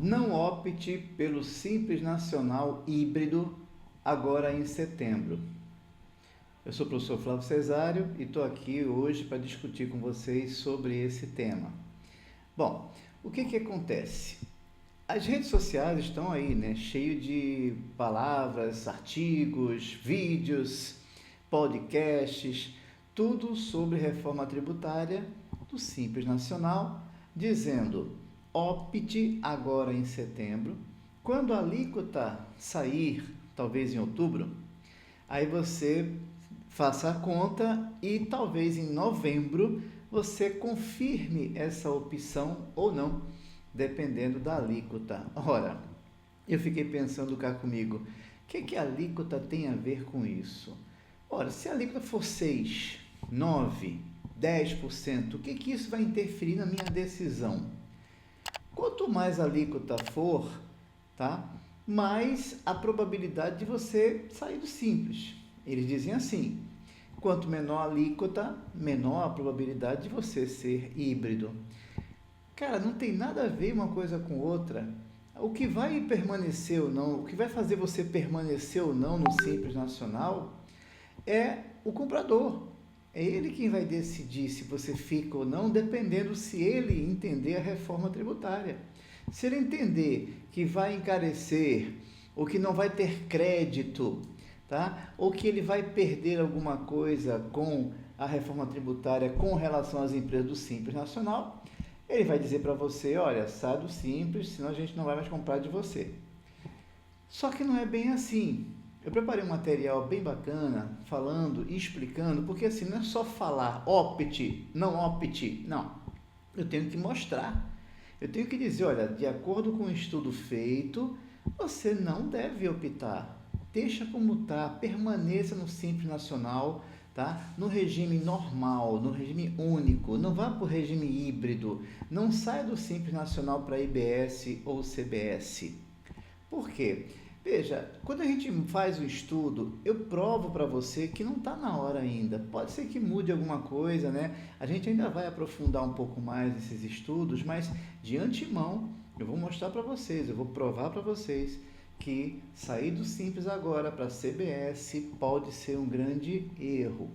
Não opte pelo Simples Nacional híbrido agora em setembro. Eu sou o professor Flávio Cesário e estou aqui hoje para discutir com vocês sobre esse tema. Bom, o que acontece? As redes sociais estão aí, né, cheio de palavras, artigos, vídeos, podcasts, tudo sobre reforma tributária do Simples Nacional, dizendo: opte agora em setembro, quando a alíquota sair, talvez em outubro, aí você faça a conta e talvez em novembro você confirme essa opção ou não, dependendo da alíquota. Ora, eu fiquei pensando cá comigo, o que a alíquota tem a ver com isso? Ora, se a alíquota for 6, 9, 10%, o que isso vai interferir na minha decisão? Quanto mais a alíquota for, tá, mais a probabilidade de você sair do Simples. Eles dizem assim: quanto menor a alíquota, menor a probabilidade de você ser híbrido. Cara, não tem nada a ver uma coisa com outra. O que vai permanecer ou não, o que vai fazer você permanecer ou não no Simples Nacional é o comprador. É ele quem vai decidir se você fica ou não, dependendo se ele entender a reforma tributária. Se ele entender que vai encarecer, ou que não vai ter crédito, tá? Ou que ele vai perder alguma coisa com a reforma tributária com relação às empresas do Simples Nacional, ele vai dizer para você: olha, sai do Simples, senão a gente não vai mais comprar de você. Só que não é bem assim. Eu preparei um material bem bacana, falando e explicando, porque assim, não é só falar opte, não opte, não. Eu tenho que mostrar, eu tenho que dizer: olha, de acordo com o estudo feito, você não deve optar. Deixa como está, permaneça no Simples Nacional, tá? No regime normal, no regime único, não vá para o regime híbrido, não saia do Simples Nacional para IBS ou CBS. Por quê? Veja, quando a gente faz o estudo, eu provo para você que não está na hora ainda. Pode ser que mude alguma coisa, né? A gente ainda vai aprofundar um pouco mais esses estudos, mas de antemão eu vou mostrar para vocês, eu vou provar para vocês que sair do Simples agora para CBS pode ser um grande erro,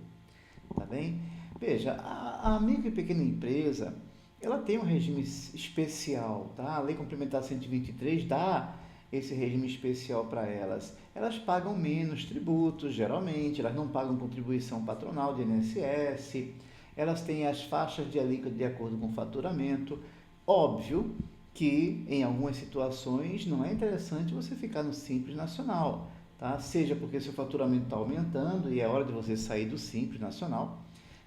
tá bem? Veja, a micro e pequena empresa, ela tem um regime especial, tá? A Lei Complementar 123 dá esse regime especial para elas. Elas pagam menos tributos, geralmente, elas não pagam contribuição patronal de INSS, elas têm as faixas de alíquota de acordo com o faturamento. Óbvio que em algumas situações não é interessante você ficar no Simples Nacional, tá? Seja porque seu faturamento está aumentando e é hora de você sair do Simples Nacional.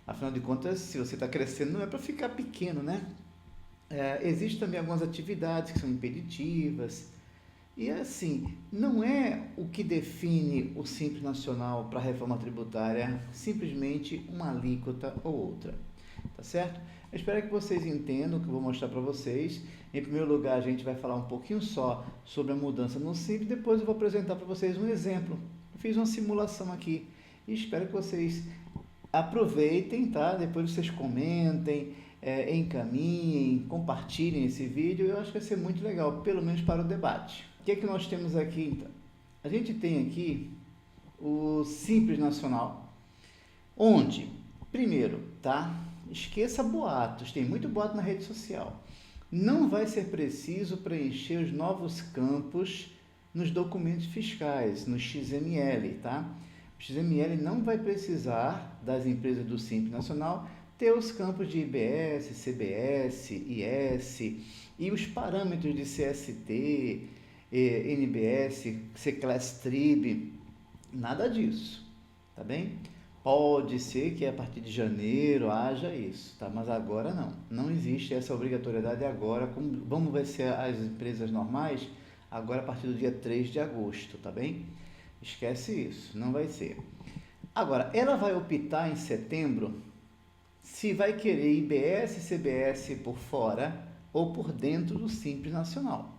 Afinal de contas, se você está crescendo, não é para ficar pequeno, né? Existem também algumas atividades que são impeditivas. E assim, não é o que define o Simples Nacional para a reforma tributária simplesmente uma alíquota ou outra, tá certo? Eu espero que vocês entendam o que eu vou mostrar para vocês. Em primeiro lugar, a gente vai falar um pouquinho só sobre a mudança no Simples, depois eu vou apresentar para vocês um exemplo. Eu fiz uma simulação aqui e espero que vocês aproveitem, tá? Depois vocês comentem, encaminhem, compartilhem esse vídeo. Eu acho que vai ser muito legal, pelo menos para o debate. O que nós temos aqui, então? A gente tem aqui o Simples Nacional, onde, primeiro, tá? Esqueça boatos, tem muito boato na rede social. Não vai ser preciso preencher os novos campos nos documentos fiscais, no XML, tá? O XML não vai precisar das empresas do Simples Nacional ter os campos de IBS, CBS, IS e os parâmetros de CST, NBS, C-Class Trib, nada disso, tá bem? Pode ser que a partir de janeiro haja isso, tá? Mas agora não existe essa obrigatoriedade agora. Vamos ver se as empresas normais, agora a partir do dia 3 de agosto, tá bem? Esquece isso, não vai ser. Agora, ela vai optar em setembro se vai querer IBS e CBS por fora ou por dentro do Simples Nacional.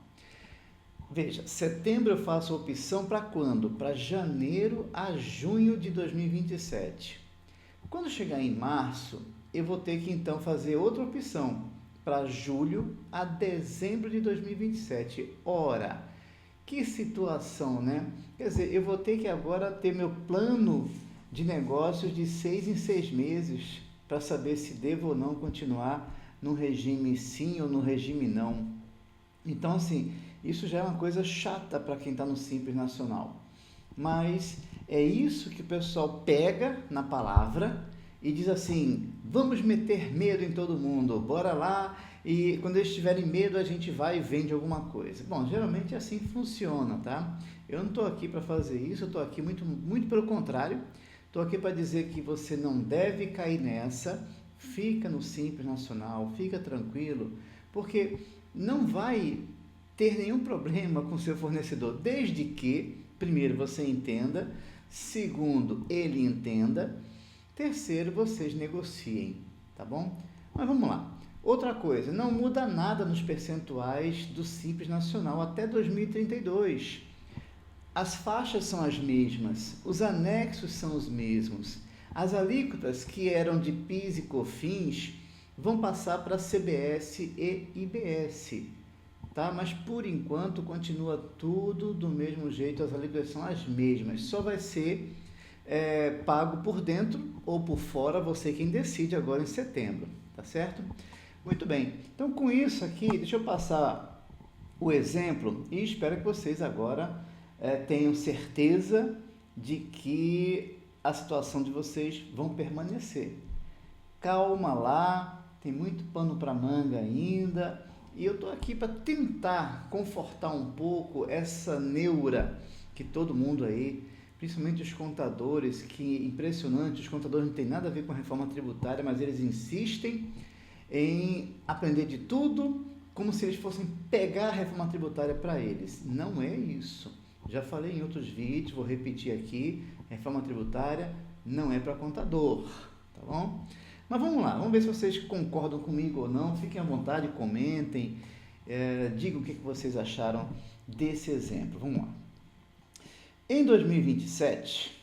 Veja, setembro eu faço a opção para quando? Para janeiro a junho de 2027. Quando chegar em março, eu vou ter que então fazer outra opção para julho a dezembro de 2027. Ora, que situação, né? Quer dizer, eu vou ter que agora ter meu plano de negócios de 6 em 6 meses para saber se devo ou não continuar no regime sim ou no regime não. Então, assim, isso já é uma coisa chata para quem está no Simples Nacional. Mas é isso que o pessoal pega na palavra e diz assim, vamos meter medo em todo mundo, bora lá, e quando eles tiverem medo a gente vai e vende alguma coisa. Bom, geralmente é assim que funciona, tá? Eu não estou aqui para fazer isso, eu estou aqui muito pelo contrário, estou aqui para dizer que você não deve cair nessa, fica no Simples Nacional, fica tranquilo, porque não vai ter nenhum problema com o seu fornecedor, desde que, primeiro, você entenda, segundo, ele entenda, terceiro, vocês negociem, tá bom? Mas vamos lá. Outra coisa, não muda nada nos percentuais do Simples Nacional até 2032. As faixas são as mesmas, os anexos são os mesmos. As alíquotas que eram de PIS e COFINS vão passar para CBS e IBS, tá? Mas por enquanto continua tudo do mesmo jeito, as alíquotas são as mesmas, só vai ser pago por dentro ou por fora, você quem decide agora em setembro, tá certo? Muito bem, então com isso aqui, deixa eu passar o exemplo e espero que vocês agora tenham certeza de que a situação de vocês vão permanecer. Calma lá, tem muito pano para manga ainda e eu estou aqui para tentar confortar um pouco essa neura que todo mundo aí, principalmente os contadores, que impressionante, os contadores não têm nada a ver com a reforma tributária, mas eles insistem em aprender de tudo como se eles fossem pegar a reforma tributária para eles. Não é isso. Já falei em outros vídeos, vou repetir aqui, reforma tributária não é para contador, tá bom? Mas vamos lá, vamos ver se vocês concordam comigo ou não, fiquem à vontade, comentem, digam o que vocês acharam desse exemplo. Vamos lá. Em 2027,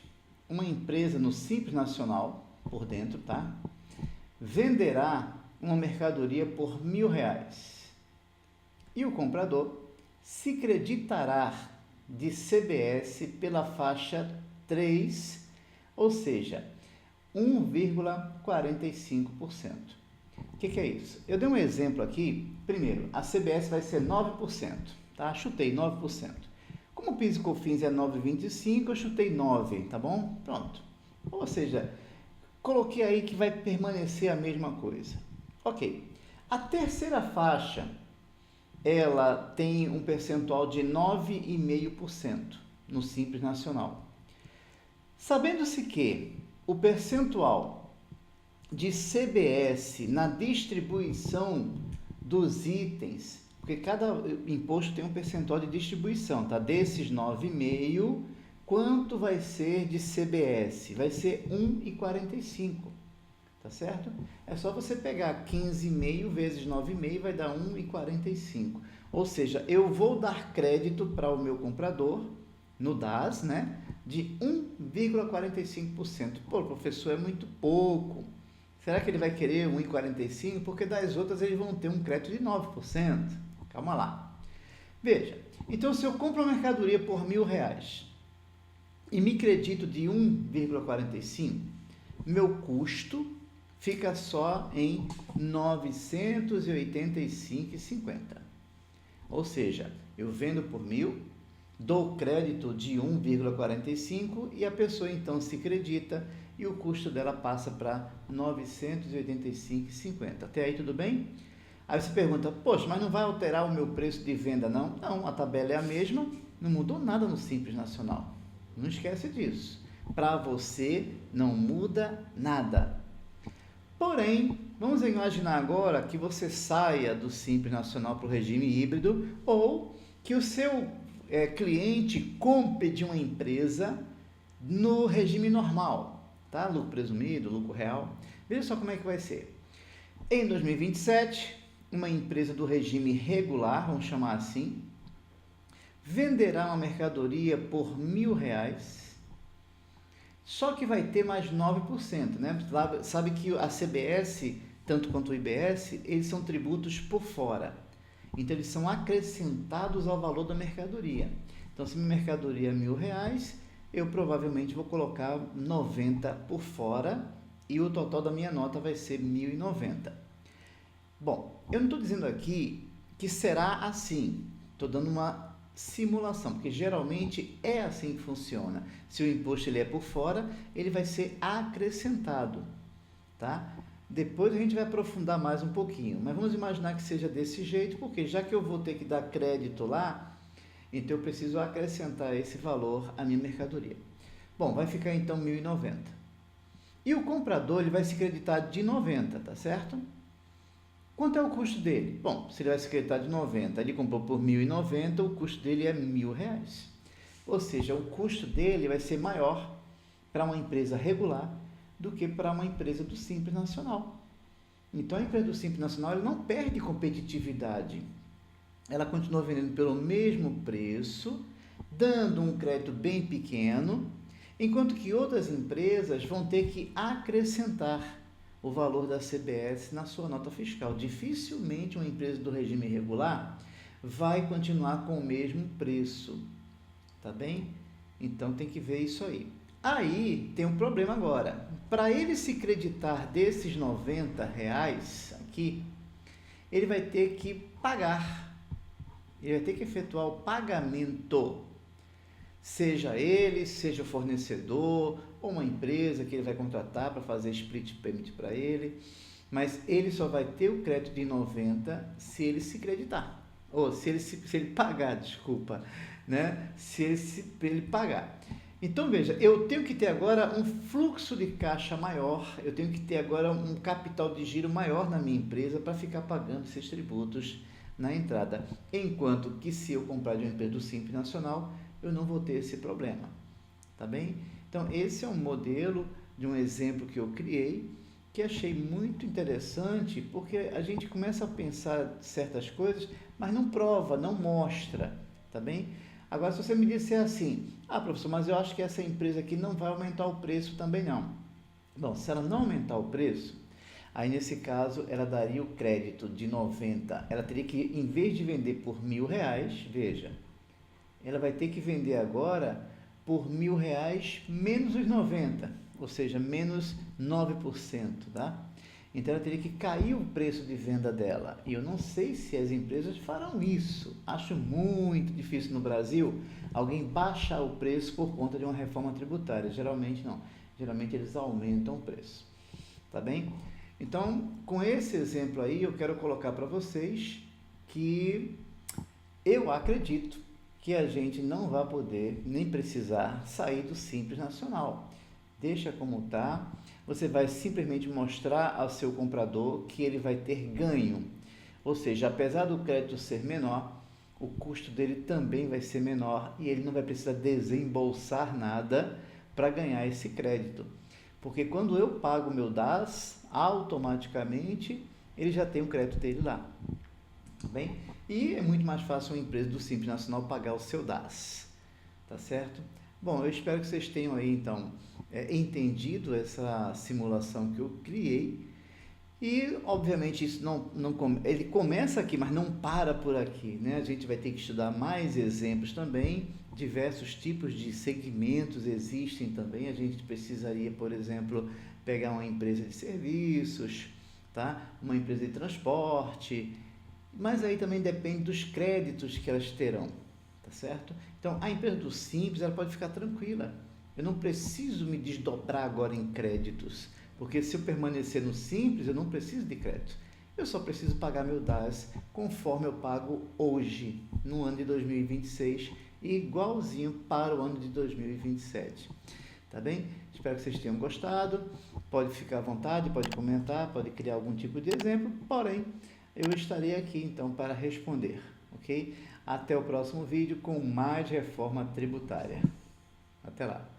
uma empresa no Simples Nacional, por dentro, tá? Venderá uma mercadoria por R$1.000 e o comprador se creditará de CBS pela faixa 3, ou seja, 1,45%. O que é isso? Eu dei um exemplo aqui. Primeiro, a CBS vai ser 9%, tá? Chutei 9%. Como o PIS e COFINS é 9,25%, eu chutei 9%, tá bom? Pronto. Ou seja, coloquei aí que vai permanecer a mesma coisa. Ok. A terceira faixa, ela tem um percentual de 9,5% no Simples Nacional. Sabendo-se que o percentual de CBS na distribuição dos itens, porque cada imposto tem um percentual de distribuição, tá? Desses 9,5%, quanto vai ser de CBS? Vai ser 1,45%, tá certo? É só você pegar 15,5 vezes 9,5 vai dar 1,45. Ou seja, eu vou dar crédito para o meu comprador no DAS, né, de 1,45%. Pô, professor, é muito pouco. Será que ele vai querer 1,45? Porque das outras eles vão ter um crédito de 9%. Calma lá. Veja, então se eu compro uma mercadoria por R$1.000 e me credito de 1,45, meu custo fica só em R$ 985,50. Ou seja, eu vendo por 1.000, dou crédito de 1,45 e a pessoa então se credita e o custo dela passa para R$ 985,50. Até aí tudo bem? Aí você pergunta, poxa, mas não vai alterar o meu preço de venda não? Não, a tabela é a mesma, não mudou nada no Simples Nacional. Não esquece disso. Para você não muda nada. Porém, vamos imaginar agora que você saia do Simples Nacional para o regime híbrido ou que o seu cliente compre de uma empresa no regime normal, tá? Lucro presumido, lucro real. Veja só como é que vai ser. Em 2027, uma empresa do regime regular, vamos chamar assim, venderá uma mercadoria por R$1.000, só que vai ter mais 9%, né? Sabe que a CBS tanto quanto o IBS, eles são tributos por fora. Então, eles são acrescentados ao valor da mercadoria. Então, se minha mercadoria é R$1.000, eu provavelmente vou colocar 90 por fora e o total da minha nota vai ser 1.090. Bom, eu não estou dizendo aqui que será assim. Estou dando uma simulação, porque geralmente é assim que funciona. Se o imposto ele é por fora, ele vai ser acrescentado, tá? Depois a gente vai aprofundar mais um pouquinho, mas vamos imaginar que seja desse jeito, porque já que eu vou ter que dar crédito lá, então eu preciso acrescentar esse valor à minha mercadoria. Bom, vai ficar então 1.090. E o comprador ele vai se creditar de 90, tá certo? Quanto é o custo dele? Bom, se ele vai se creditar de 90, ele comprou por 1.090, o custo dele é R$1.000. Ou seja, o custo dele vai ser maior para uma empresa regular do que para uma empresa do Simples Nacional. Então, a empresa do Simples Nacional ela não perde competitividade. Ela continua vendendo pelo mesmo preço, dando um crédito bem pequeno, enquanto que outras empresas vão ter que acrescentar o valor da CBS na sua nota fiscal. Dificilmente uma empresa do regime regular vai continuar com o mesmo preço, tá bem? Então tem que ver isso aí. Aí tem um problema agora. Para ele se creditar desses R$90 aqui, ele vai ter que pagar. Ele vai ter que efetuar o pagamento. Seja ele, seja o fornecedor, ou uma empresa que ele vai contratar para fazer split payment para ele, mas ele só vai ter o crédito de 90 se ele se creditar, ou se ele pagar, desculpa, né? Se ele pagar. Então, veja, eu tenho que ter agora um fluxo de caixa maior, eu tenho que ter agora um capital de giro maior na minha empresa para ficar pagando esses tributos na entrada, enquanto que se eu comprar de uma empresa do Simples Nacional, eu não vou ter esse problema, tá bem? Então, esse é um modelo de um exemplo que eu criei, que achei muito interessante, porque a gente começa a pensar certas coisas, mas não prova, não mostra, tá bem? Agora, se você me disser assim, professor, mas eu acho que essa empresa aqui não vai aumentar o preço também não. Bom, se ela não aumentar o preço, aí nesse caso ela daria o crédito de 90, ela teria que, em vez de vender por R$1.000, veja, ela vai ter que vender agora por R$1.000 menos os 90, ou seja, menos 9%, tá? Então, ela teria que cair o preço de venda dela. E eu não sei se as empresas farão isso. Acho muito difícil no Brasil alguém baixar o preço por conta de uma reforma tributária. Geralmente não. Geralmente eles aumentam o preço. Tá bem? Então, com esse exemplo aí, eu quero colocar para vocês que eu acredito que a gente não vai poder nem precisar sair do Simples Nacional. Deixa como está. Você vai simplesmente mostrar ao seu comprador que ele vai ter ganho. Ou seja, apesar do crédito ser menor, o custo dele também vai ser menor e ele não vai precisar desembolsar nada para ganhar esse crédito. Porque quando eu pago o meu DAS, automaticamente ele já tem o crédito dele lá. Tá bem? E é muito mais fácil uma empresa do Simples Nacional pagar o seu DAS. Tá certo? Bom, eu espero que vocês tenham aí, então, entendido essa simulação que eu criei. E, obviamente, isso ele começa aqui, mas não para por aqui, né? A gente vai ter que estudar mais exemplos também. Diversos tipos de segmentos existem também. A gente precisaria, por exemplo, pegar uma empresa de serviços, tá? Uma empresa de transporte, mas aí também depende dos créditos que elas terão, tá certo? Então, a empresa do Simples, ela pode ficar tranquila. Eu não preciso me desdobrar agora em créditos, porque se eu permanecer no Simples, eu não preciso de crédito. Eu só preciso pagar meu DAS conforme eu pago hoje, no ano de 2026, e igualzinho para o ano de 2027. Tá bem? Espero que vocês tenham gostado. Pode ficar à vontade, pode comentar, pode criar algum tipo de exemplo, porém, eu estarei aqui então para responder, ok? Até o próximo vídeo com mais reforma tributária. Até lá!